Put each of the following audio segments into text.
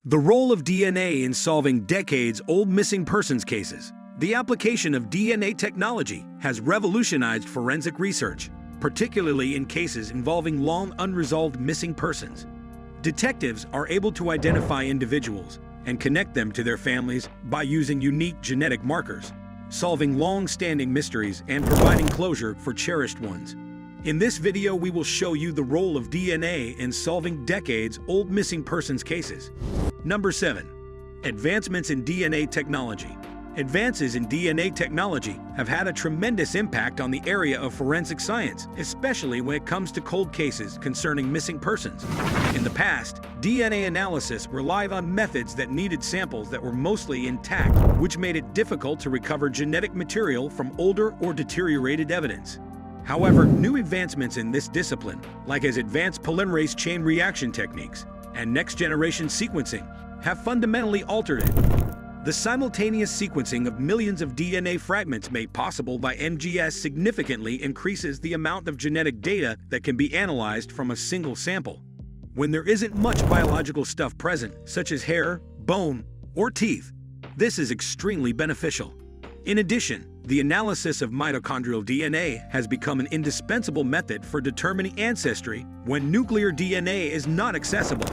The role of DNA in solving decades-old missing persons cases. The application of DNA technology has revolutionized forensic research, particularly in cases involving long unresolved missing persons. Detectives are able to identify individuals and connect them to their families by using unique genetic markers, solving long-standing mysteries and providing closure for cherished ones. In this video, we will show you the role of DNA in solving decades-old missing persons cases. Number 7. Advancements in DNA technology. Advances in DNA technology have had a tremendous impact on the area of forensic science, especially when it comes to cold cases concerning missing persons. In the past, DNA analysis relied on methods that needed samples that were mostly intact, which made it difficult to recover genetic material from older or deteriorated evidence. However, new advancements in this discipline, like as advanced polymerase chain reaction techniques and next-generation sequencing, have fundamentally altered it. The simultaneous sequencing of millions of DNA fragments made possible by NGS significantly increases the amount of genetic data that can be analyzed from a single sample. When there isn't much biological stuff present, such as hair, bone, or teeth, this is extremely beneficial. In addition, the analysis of mitochondrial DNA has become an indispensable method for determining ancestry when nuclear DNA is not accessible.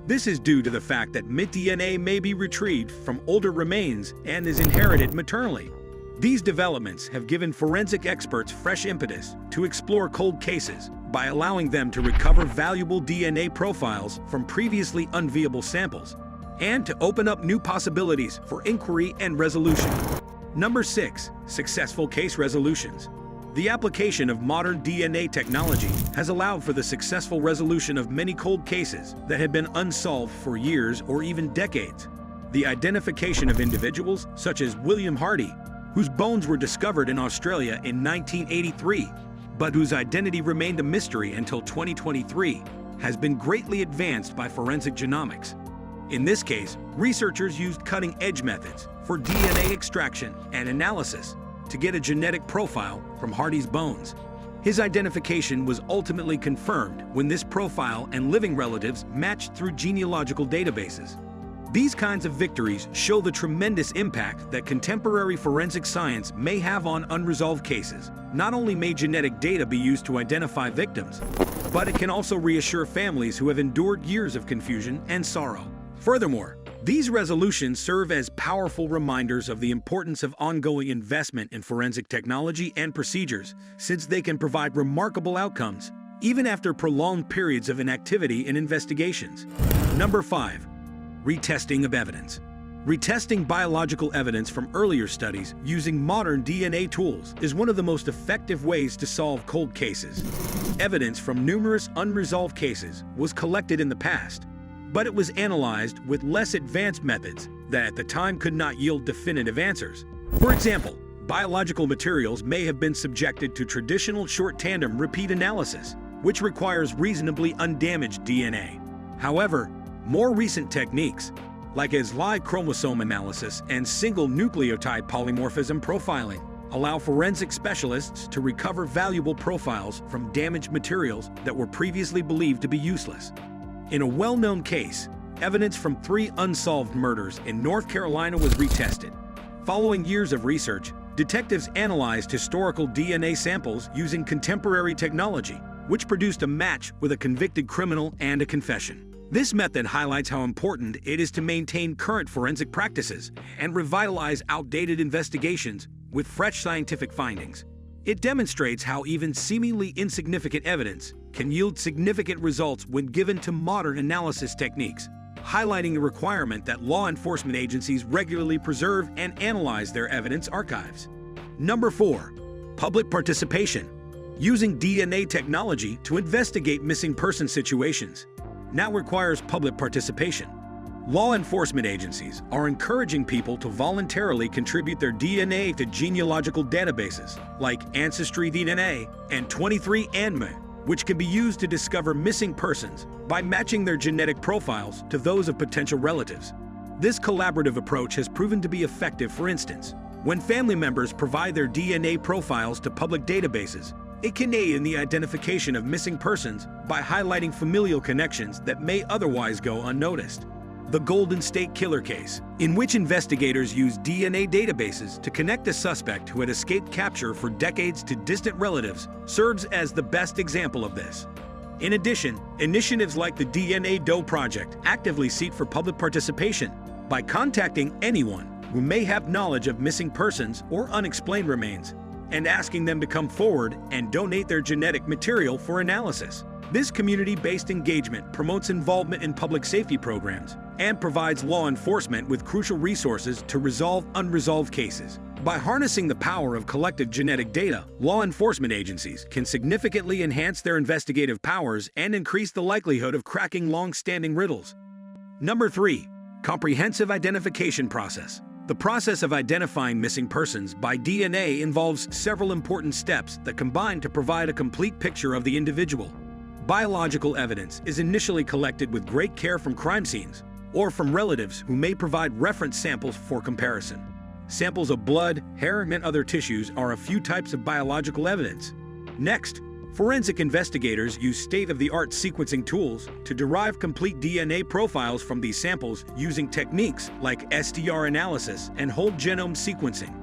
This is due to the fact that mtDNA may be retrieved from older remains and is inherited maternally. These developments have given forensic experts fresh impetus to explore cold cases by allowing them to recover valuable DNA profiles from previously unviewable samples and to open up new possibilities for inquiry and resolution. Number 6. Successful case resolutions. The application of modern DNA technology has allowed for the successful resolution of many cold cases that had been unsolved for years or even decades. The identification of individuals such as William Hardy, whose bones were discovered in Australia in 1983, but whose identity remained a mystery until 2023, has been greatly advanced by forensic genomics. In this case, researchers used cutting-edge methods for DNA extraction and analysis to get a genetic profile from Hardy's bones. His identification was ultimately confirmed when this profile and living relatives matched through genealogical databases. These kinds of victories show the tremendous impact that contemporary forensic science may have on unresolved cases. Not only may genetic data be used to identify victims, but it can also reassure families who have endured years of confusion and sorrow. Furthermore, these resolutions serve as powerful reminders of the importance of ongoing investment in forensic technology and procedures, since they can provide remarkable outcomes, even after prolonged periods of inactivity in investigations. Number 5. Retesting of evidence. Retesting biological evidence from earlier studies using modern DNA tools is one of the most effective ways to solve cold cases. Evidence from numerous unresolved cases was collected in the past, but it was analyzed with less advanced methods that at the time could not yield definitive answers. For example, biological materials may have been subjected to traditional short tandem repeat analysis, which requires reasonably undamaged DNA. However, more recent techniques, like as live chromosome analysis and single nucleotide polymorphism profiling, allow forensic specialists to recover valuable profiles from damaged materials that were previously believed to be useless. In a well-known case, evidence from 3 unsolved murders in North Carolina was retested. Following years of research, detectives analyzed historical DNA samples using contemporary technology, which produced a match with a convicted criminal and a confession. This method highlights how important it is to maintain current forensic practices and revitalize outdated investigations with fresh scientific findings. It demonstrates how even seemingly insignificant evidence can yield significant results when given to modern analysis techniques, highlighting the requirement that law enforcement agencies regularly preserve and analyze their evidence archives. Number 4. Public participation. Using DNA technology to investigate missing person situations now requires public participation. Law enforcement agencies are encouraging people to voluntarily contribute their DNA to genealogical databases like Ancestry DNA and 23andMe, which can be used to discover missing persons by matching their genetic profiles to those of potential relatives. This collaborative approach has proven to be effective. For instance, when family members provide their DNA profiles to public databases, it can aid in the identification of missing persons by highlighting familial connections that may otherwise go unnoticed. The Golden State Killer case, in which investigators used DNA databases to connect a suspect who had escaped capture for decades to distant relatives, serves as the best example of this. In addition, initiatives like the DNA Doe Project actively seek for public participation by contacting anyone who may have knowledge of missing persons or unexplained remains and asking them to come forward and donate their genetic material for analysis. This community-based engagement promotes involvement in public safety programs and provides law enforcement with crucial resources to resolve unresolved cases. By harnessing the power of collective genetic data, law enforcement agencies can significantly enhance their investigative powers and increase the likelihood of cracking long-standing riddles. Number 3. Comprehensive identification process. The process of identifying missing persons by DNA involves several important steps that combine to provide a complete picture of the individual. Biological evidence is initially collected with great care from crime scenes or from relatives who may provide reference samples for comparison. Samples of blood, hair, and other tissues are a few types of biological evidence. Next, forensic investigators use state-of-the-art sequencing tools to derive complete DNA profiles from these samples using techniques like STR analysis and whole genome sequencing.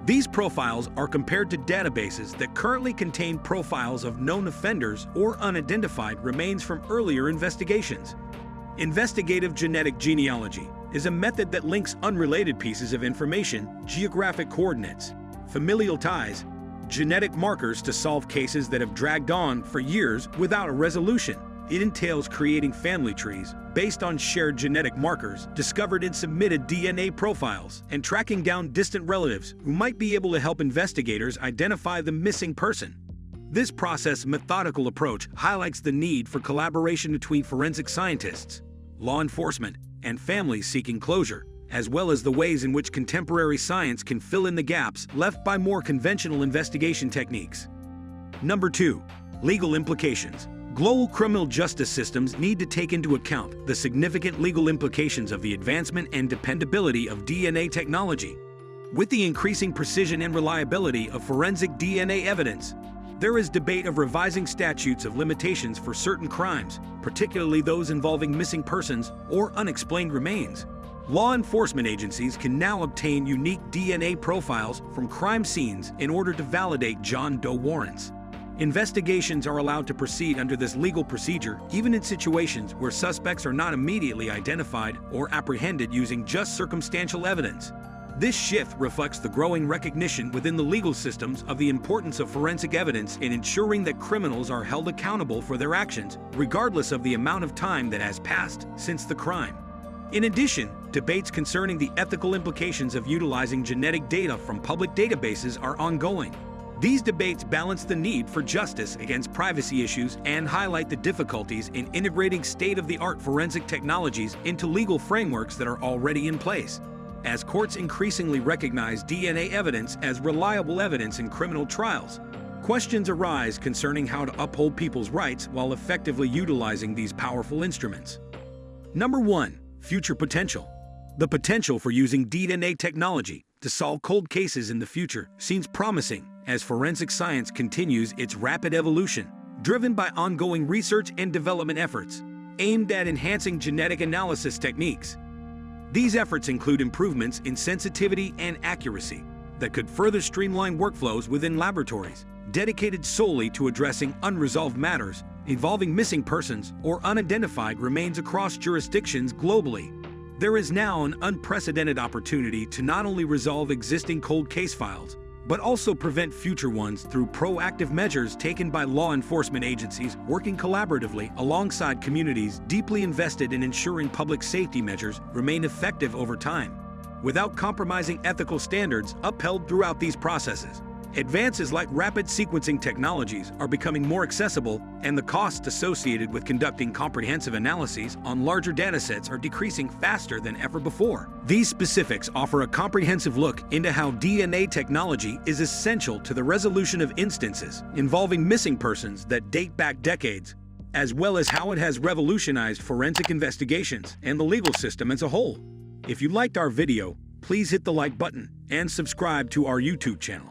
These profiles are compared to databases that currently contain profiles of known offenders or unidentified remains from earlier investigations. Investigative genetic genealogy is a method that links unrelated pieces of information, geographic coordinates, familial ties, genetic markers to solve cases that have dragged on for years without a resolution. It entails creating family trees based on shared genetic markers discovered in submitted DNA profiles and tracking down distant relatives who might be able to help investigators identify the missing person. This process-methodical approach highlights the need for collaboration between forensic scientists, law enforcement, and families seeking closure, as well as the ways in which contemporary science can fill in the gaps left by more conventional investigation techniques. Number 2. Legal implications. Global criminal justice systems need to take into account the significant legal implications of the advancement and dependability of DNA technology. With the increasing precision and reliability of forensic DNA evidence, there is debate of revising statutes of limitations for certain crimes, particularly those involving missing persons or unexplained remains. Law enforcement agencies can now obtain unique DNA profiles from crime scenes in order to validate John Doe warrants. Investigations are allowed to proceed under this legal procedure even in situations where suspects are not immediately identified or apprehended using just circumstantial evidence. This shift reflects the growing recognition within the legal systems of the importance of forensic evidence in ensuring that criminals are held accountable for their actions, regardless of the amount of time that has passed since the crime. In addition, debates concerning the ethical implications of utilizing genetic data from public databases are ongoing. These debates balance the need for justice against privacy issues and highlight the difficulties in integrating state-of-the-art forensic technologies into legal frameworks that are already in place. As courts increasingly recognize DNA evidence as reliable evidence in criminal trials, questions arise concerning how to uphold people's rights while effectively utilizing these powerful instruments. Number 1. Future potential. The potential for using DNA technology to solve cold cases in the future seems promising as forensic science continues its rapid evolution, driven by ongoing research and development efforts aimed at enhancing genetic analysis techniques. These efforts include improvements in sensitivity and accuracy that could further streamline workflows within laboratories dedicated solely to addressing unresolved matters involving missing persons or unidentified remains across jurisdictions globally. There is now an unprecedented opportunity to not only resolve existing cold case files, but also prevent future ones through proactive measures taken by law enforcement agencies working collaboratively alongside communities deeply invested in ensuring public safety measures remain effective over time, without compromising ethical standards upheld throughout these processes. Advances like rapid sequencing technologies are becoming more accessible, and the costs associated with conducting comprehensive analyses on larger datasets are decreasing faster than ever before. These specifics offer a comprehensive look into how DNA technology is essential to the resolution of instances involving missing persons that date back decades, as well as how it has revolutionized forensic investigations and the legal system as a whole. If you liked our video, please hit the like button and subscribe to our YouTube channel.